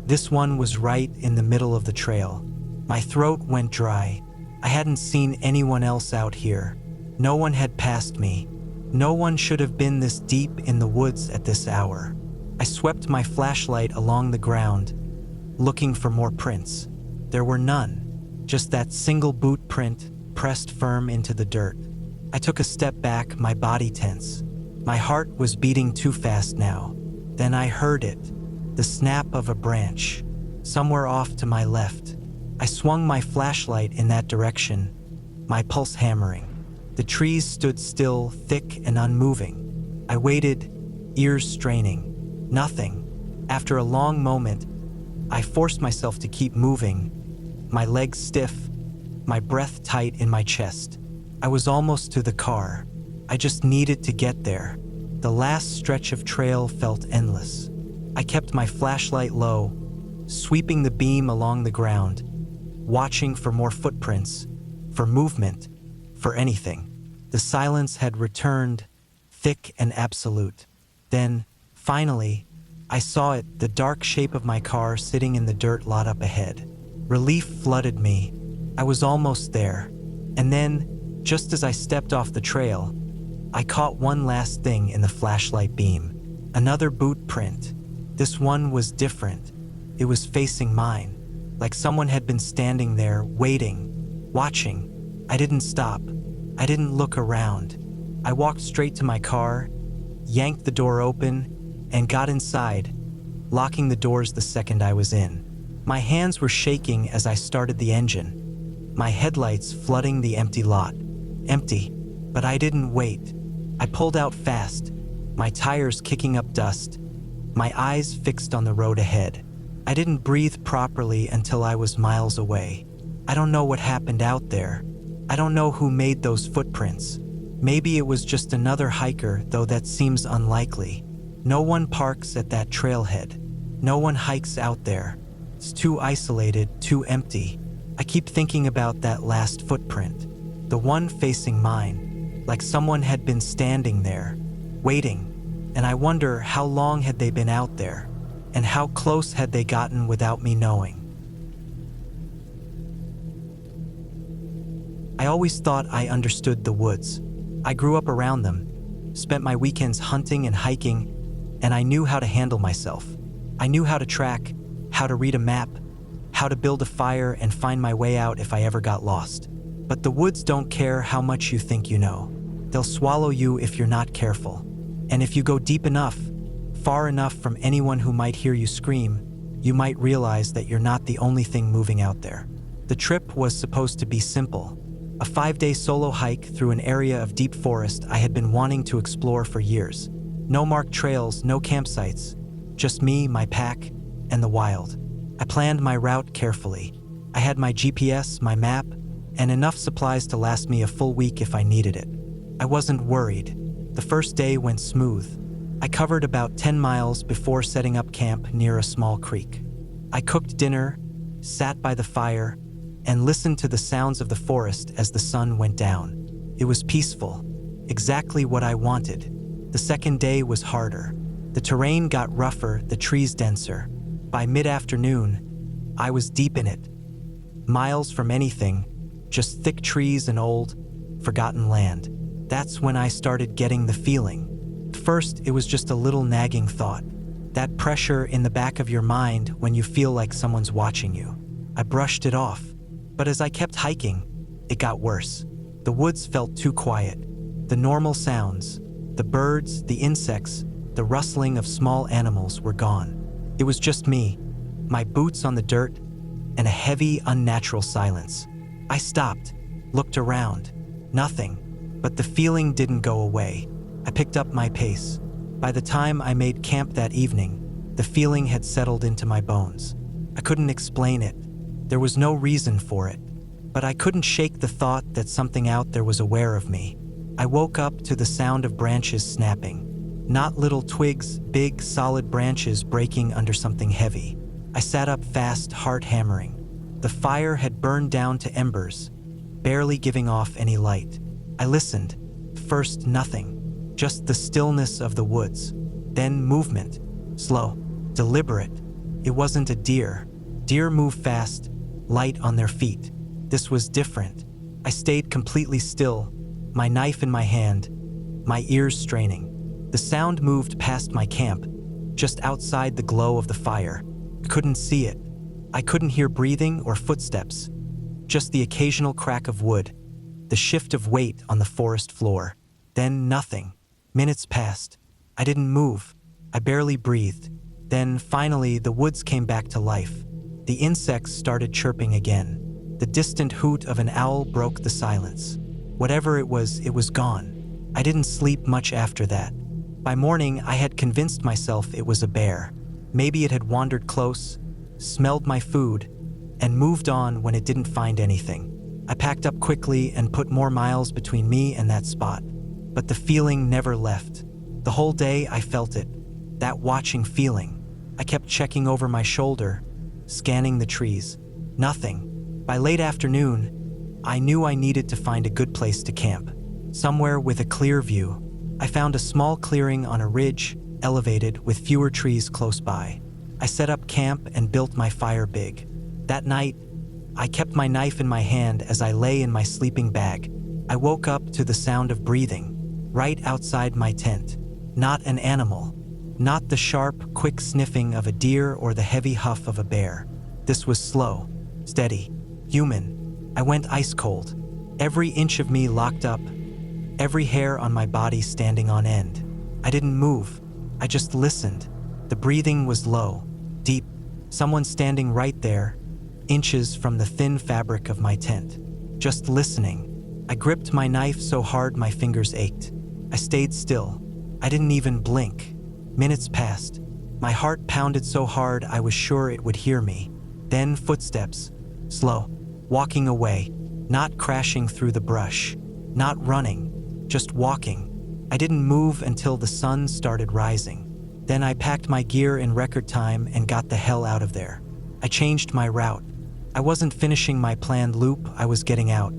[SPEAKER 1] This one was right in the middle of the trail. My throat went dry. I hadn't seen anyone else out here. No one had passed me. No one should have been this deep in the woods at this hour. I swept my flashlight along the ground, looking for more prints. There were none, just that single boot print pressed firm into the dirt. I took a step back, my body tense. My heart was beating too fast now. Then I heard it, the snap of a branch, somewhere off to my left. I swung my flashlight in that direction, my pulse hammering. The trees stood still, thick and unmoving. I waited, ears straining. Nothing. After a long moment, I forced myself to keep moving, my legs stiff, my breath tight in my chest. I was almost to the car. I just needed to get there. The last stretch of trail felt endless. I kept my flashlight low, sweeping the beam along the ground, watching for more footprints, for movement, for anything. The silence had returned, thick and absolute. Then, finally, I saw it, the dark shape of my car sitting in the dirt lot up ahead. Relief flooded me. I was almost there. And then, just as I stepped off the trail, I caught one last thing in the flashlight beam. Another boot print. This one was different. It was facing mine, like someone had been standing there, waiting, watching. I didn't stop. I didn't look around. I walked straight to my car, yanked the door open, and got inside, locking the doors the second I was in. My hands were shaking as I started the engine, my headlights flooding the empty lot. Empty, but I didn't wait. I pulled out fast, my tires kicking up dust, my eyes fixed on the road ahead. I didn't breathe properly until I was miles away. I don't know what happened out there. I don't know who made those footprints. Maybe it was just another hiker, though that seems unlikely. No one parks at that trailhead. No one hikes out there. It's too isolated, too empty. I keep thinking about that last footprint, the one facing mine, like someone had been standing there, waiting, and I wonder how long had they been out there, and how close had they gotten without me knowing. I always thought I understood the woods. I grew up around them, spent my weekends hunting and hiking, and I knew how to handle myself. I knew how to track, how to read a map, how to build a fire and find my way out if I ever got lost. But the woods don't care how much you think you know. They'll swallow you if you're not careful. And if you go deep enough, far enough from anyone who might hear you scream, you might realize that you're not the only thing moving out there. The trip was supposed to be simple. A 5-day solo hike through an area of deep forest I had been wanting to explore for years. No marked trails, no campsites, just me, my pack, and the wild. I planned my route carefully. I had my GPS, my map, and enough supplies to last me a full week if I needed it. I wasn't worried. The first day went smooth. I covered about 10 miles before setting up camp near a small creek. I cooked dinner, sat by the fire, and listened to the sounds of the forest as the sun went down. It was peaceful, exactly what I wanted. The second day was harder. The terrain got rougher, the trees denser. By mid-afternoon, I was deep in it. Miles from anything, just thick trees and old, forgotten land. That's when I started getting the feeling. First, it was just a little nagging thought. That pressure in the back of your mind when you feel like someone's watching you. I brushed it off. But as I kept hiking, it got worse. The woods felt too quiet. The normal sounds, the birds, the insects, the rustling of small animals were gone. It was just me, my boots on the dirt, and a heavy, unnatural silence. I stopped, looked around. Nothing, but the feeling didn't go away. I picked up my pace. By the time I made camp that evening, the feeling had settled into my bones. I couldn't explain it. There was no reason for it, but I couldn't shake the thought that something out there was aware of me. I woke up to the sound of branches snapping. Not little twigs, big, solid branches breaking under something heavy. I sat up fast, heart hammering. The fire had burned down to embers, barely giving off any light. I listened. First, nothing, just the stillness of the woods. Then movement, slow, deliberate. It wasn't a deer. Deer move fast, light on their feet. This was different. I stayed completely still, my knife in my hand, my ears straining. The sound moved past my camp, just outside the glow of the fire. I couldn't see it. I couldn't hear breathing or footsteps, just the occasional crack of wood, the shift of weight on the forest floor. Then nothing. Minutes passed. I didn't move. I barely breathed. Then, finally, the woods came back to life. The insects started chirping again. The distant hoot of an owl broke the silence. Whatever it was gone. I didn't sleep much after that. By morning, I had convinced myself it was a bear. Maybe it had wandered close, smelled my food, and moved on when it didn't find anything. I packed up quickly and put more miles between me and that spot. But the feeling never left. The whole day I felt it, that watching feeling. I kept checking over my shoulder, scanning the trees. Nothing. By late afternoon, I knew I needed to find a good place to camp, somewhere with a clear view. I found a small clearing on a ridge, elevated, with fewer trees close by. I set up camp and built my fire big. That night, I kept my knife in my hand as I lay in my sleeping bag. I woke up to the sound of breathing, right outside my tent. Not an animal. Not the sharp, quick sniffing of a deer or the heavy huff of a bear. This was slow, steady, human. I went ice cold. Every inch of me locked up, every hair on my body standing on end. I didn't move. I just listened. The breathing was low, deep. Someone standing right there, inches from the thin fabric of my tent. Just listening. I gripped my knife so hard my fingers ached. I stayed still. I didn't even blink. Minutes passed. My heart pounded so hard I was sure it would hear me. Then footsteps. Slow. Walking away. Not crashing through the brush. Not running. Just walking. I didn't move until the sun started rising. Then I packed my gear in record time and got the hell out of there. I changed my route. I wasn't finishing my planned loop, I was getting out.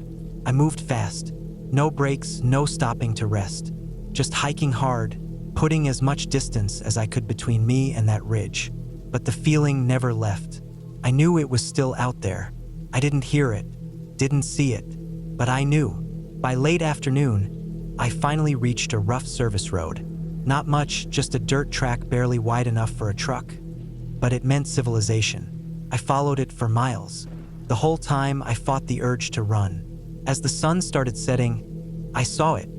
[SPEAKER 1] I moved fast. No breaks, no stopping to rest. Just hiking hard, putting as much distance as I could between me and that ridge. But the feeling never left. I knew it was still out there. I didn't hear it, didn't see it, but I knew. By late afternoon, I finally reached a rough service road. Not much, just a dirt track barely wide enough for a truck. But it meant civilization. I followed it for miles. The whole time I fought the urge to run. As the sun started setting, I saw it.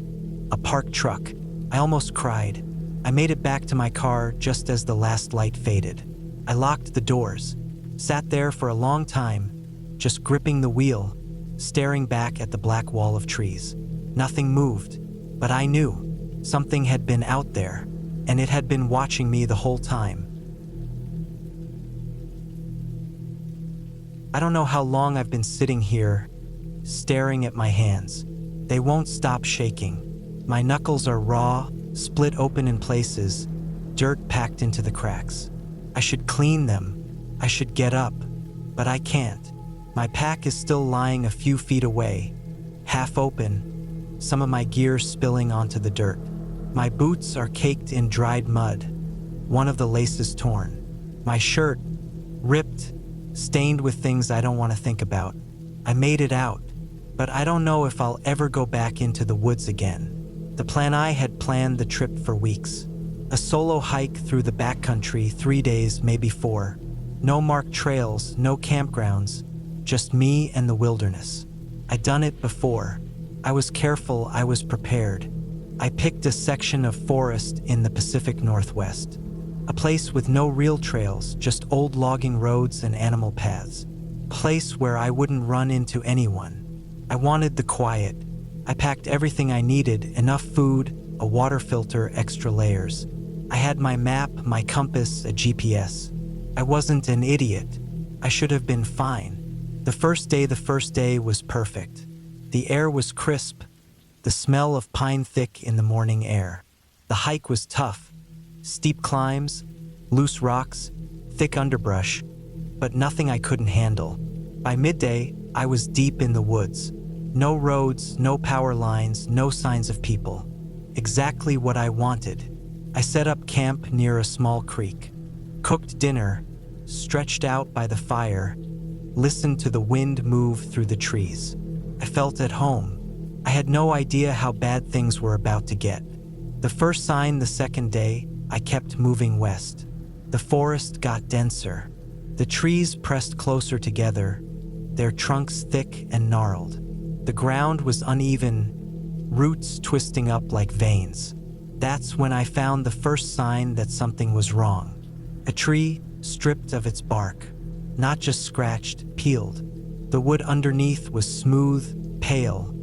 [SPEAKER 1] A parked truck. I almost cried. I made it back to my car just as the last light faded. I locked the doors, sat there for a long time, just gripping the wheel, staring back at the black wall of trees. Nothing moved, but I knew something had been out there, and it had been watching me the whole time. I don't know how long I've been sitting here, staring at my hands. They won't stop shaking. My knuckles are raw, split open in places, dirt packed into the cracks. I should clean them. I should get up, but I can't. My pack is still lying a few feet away, half open, some of my gear spilling onto the dirt. My boots are caked in dried mud, one of the laces torn. My shirt, ripped, stained with things I don't want to think about. I made it out, but I don't know if I'll ever go back into the woods again. The plan I had planned the trip for weeks. A solo hike through the backcountry, 3 days, maybe 4. No marked trails, no campgrounds, just me and the wilderness. I'd done it before. I was careful, I was prepared. I picked a section of forest in the Pacific Northwest. A place with no real trails, just old logging roads and animal paths. A place where I wouldn't run into anyone. I wanted the quiet. I packed everything I needed, enough food, a water filter, extra layers. I had my map, my compass, a GPS. I wasn't an idiot. I should have been fine. The first day was perfect. The air was crisp, the smell of pine thick in the morning air. The hike was tough. Steep climbs, loose rocks, thick underbrush, but nothing I couldn't handle. By midday, I was deep in the woods. No roads, no power lines, no signs of people. Exactly what I wanted. I set up camp near a small creek, cooked dinner, stretched out by the fire, listened to the wind move through the trees. I felt at home. I had no idea how bad things were about to get. The first sign the second day, I kept moving west. The forest got denser. The trees pressed closer together, their trunks thick and gnarled. The ground was uneven, roots twisting up like veins. That's when I found the first sign that something was wrong. A tree stripped of its bark, not just scratched, peeled. The wood underneath was smooth, pale,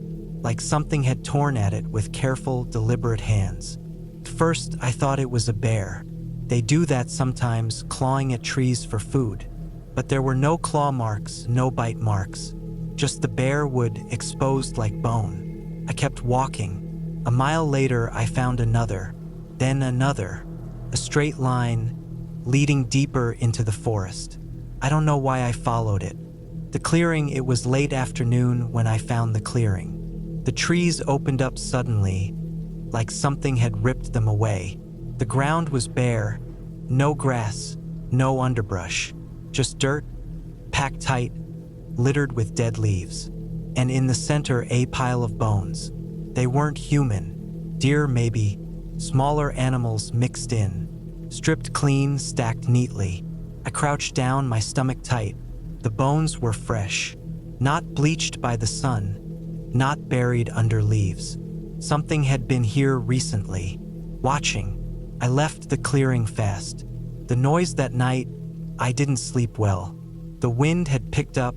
[SPEAKER 1] like something had torn at it with careful, deliberate hands. At first, I thought it was a bear. They do that sometimes, clawing at trees for food. But there were no claw marks, no bite marks, just the bare wood exposed like bone. I kept walking. A mile later, I found another, then another, a straight line leading deeper into the forest. I don't know why I followed it. The clearing, it was late afternoon when I found the clearing. The trees opened up suddenly, like something had ripped them away. The ground was bare, no grass, no underbrush, just dirt, packed tight, littered with dead leaves. And in the center, a pile of bones. They weren't human, deer maybe, smaller animals mixed in, stripped clean, stacked neatly. I crouched down, my stomach tight. The bones were fresh, not bleached by the sun, not buried under leaves. Something had been here recently, watching. I left the clearing fast. The noise that night, I didn't sleep well. The wind had picked up,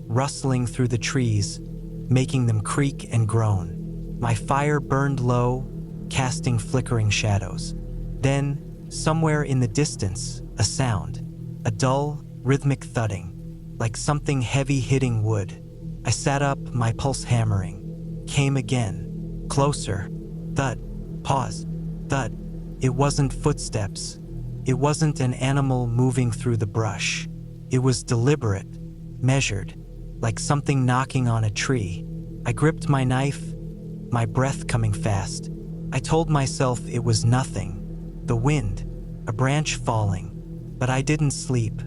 [SPEAKER 1] rustling through the trees, making them creak and groan. My fire burned low, casting flickering shadows. Then, somewhere in the distance, a sound, a dull, rhythmic thudding, like something heavy hitting wood. I sat up, my pulse hammering. Came again, closer, thud, pause, thud. It wasn't footsteps. It wasn't an animal moving through the brush. It was deliberate, measured, like something knocking on a tree. I gripped my knife, my breath coming fast. I told myself it was nothing. The wind, a branch falling. But I didn't sleep.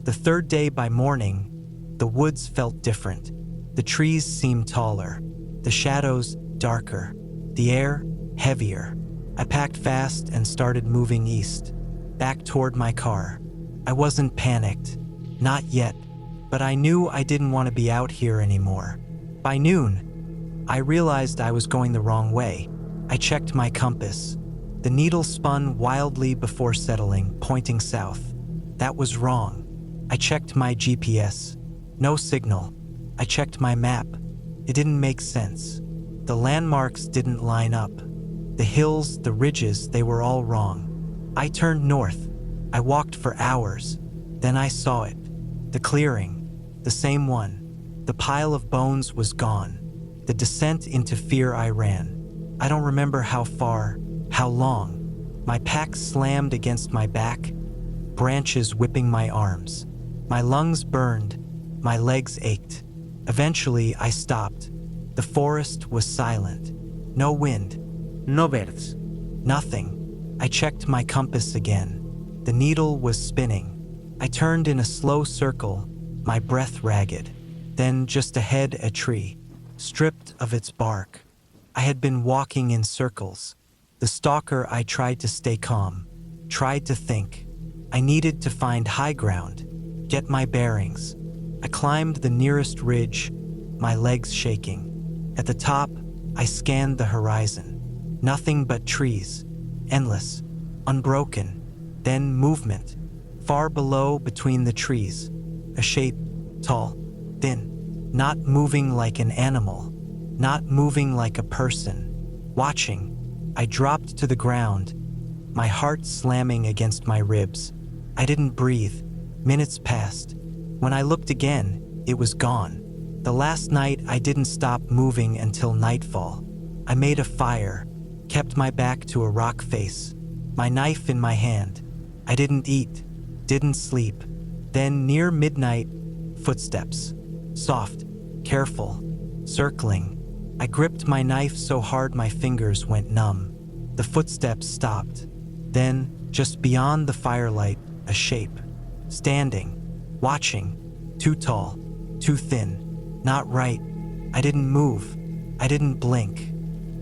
[SPEAKER 1] The third day by morning, the woods felt different. The trees seemed taller, the shadows darker, the air heavier. I packed fast and started moving east, back toward my car. I wasn't panicked, not yet, but I knew I didn't want to be out here anymore. By noon, I realized I was going the wrong way. I checked my compass. The needle spun wildly before settling, pointing south. That was wrong. I checked my GPS. No signal. I checked my map. It didn't make sense. The landmarks didn't line up. The hills, the ridges, they were all wrong. I turned north. I walked for hours. Then I saw it. The clearing. The same one. The pile of bones was gone. The descent into fear I ran. I don't remember how far, how long. My pack slammed against my back, branches whipping my arms. My lungs burned, my legs ached. Eventually, I stopped. The forest was silent. No wind.
[SPEAKER 2] No birds.
[SPEAKER 1] Nothing. I checked my compass again. The needle was spinning. I turned in a slow circle, my breath ragged. Then, just ahead, a tree, stripped of its bark. I had been walking in circles. The stalker, I tried to stay calm, tried to think. I needed to find high ground, get my bearings. I climbed the nearest ridge, my legs shaking. At the top, I scanned the horizon. Nothing but trees, endless, unbroken. Then movement. Far below, between the trees, a shape, tall, thin, not moving like an animal, not moving like a person. Watching, I dropped to the ground, my heart slamming against my ribs. I didn't breathe. Minutes passed. When I looked again, it was gone. The last night, I didn't stop moving until nightfall. I made a fire, kept my back to a rock face, my knife in my hand. I didn't eat, didn't sleep. Then, near midnight, footsteps. Soft, careful, circling. I gripped my knife so hard my fingers went numb. The footsteps stopped. Then, just beyond the firelight, a shape. Standing, watching. Too tall, too thin, not right. I didn't move. I didn't blink.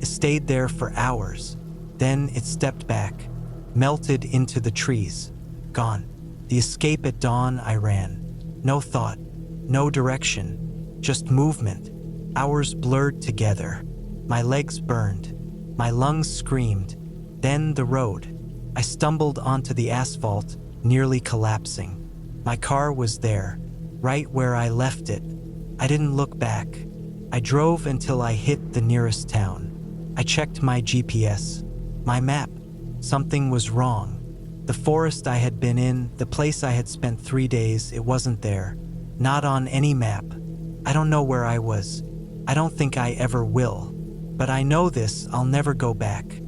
[SPEAKER 1] It stayed there for hours. Then it stepped back, melted into the trees. gone. The escape at dawn, I ran. No thought, no direction, just movement. Hours blurred together. My legs burned. My lungs screamed. Then the road. I stumbled onto the asphalt, nearly collapsing. My car was there, right where I left it. I didn't look back. I drove until I hit the nearest town. I checked my GPS, my map. Something was wrong. The forest I had been in, the place I had spent 3 days, it wasn't there. Not on any map. I don't know where I was. I don't think I ever will. But I know this, I'll never go back.